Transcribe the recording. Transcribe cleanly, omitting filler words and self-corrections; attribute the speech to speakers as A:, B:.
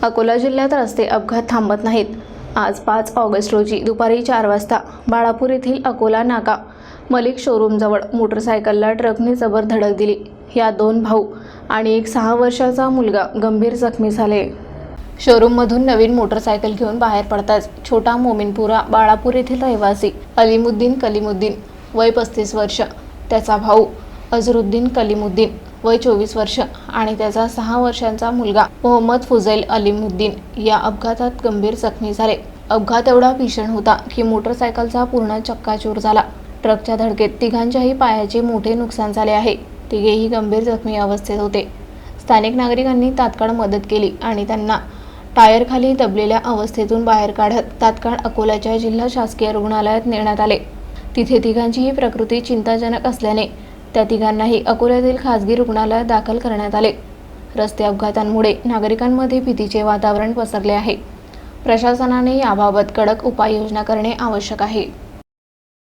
A: अकोला जिल्ह्यात रस्ते अपघात थांबत नाहीत। आज 5 ऑगस्ट रोजी दुपारी 4 वाजता बाळापूर येथील अकोला नाका मलिक शोरूमजवळ मोटरसायकलला ट्रकने जबर धडक दिली। या 2 भाऊ आणि एक 6 वर्षाचा मुलगा गंभीर जखमी झाले। शोरूममधून नवीन मोटरसायकल घेऊन बाहेर पडताच छोटा मोमिनपुरा बाळापूर येथील रहिवासी अलीमुद्दीन कलीमुद्दीन वय 35 वर्ष, त्याचा भाऊ अझरुद्दीन कलीमुद्दीन वय 24 वर्ष आणि त्याचा 6 वर्षांचा मुलगा मोहम्मद फुजैल अलीमुद्दीन या अपघातात गंभीर जखमी झाले। अपघात एवढा भीषण होता की मोटरसायकलचा पूर्ण चक्काचूर झाला। ट्रकच्या धडकेत तिघांच्याही पायाचे मोठे नुकसान झाले आहे। तिघेही गंभीर जखमी अवस्थेत होते। स्थानिक नागरिकांनी तात्काळ मदत केली आणि त्यांना टायरखाली दबलेल्या अवस्थेतून बाहेर काढत तात्काळ अकोल्याच्या जिल्हा शासकीय रुग्णालयात नेण्यात आले। तिथे तिघांचीही प्रकृती चिंताजनक असल्याने त्या तिघांनाही अकोल्यातील खासगी रुग्णालयात दाखल करण्यात आले। रस्ते अपघातांमुळे नागरिकांमध्ये भीतीचे वातावरण पसरले आहे। प्रशासनाने याबाबत कडक उपाययोजना करणे आवश्यक आहे।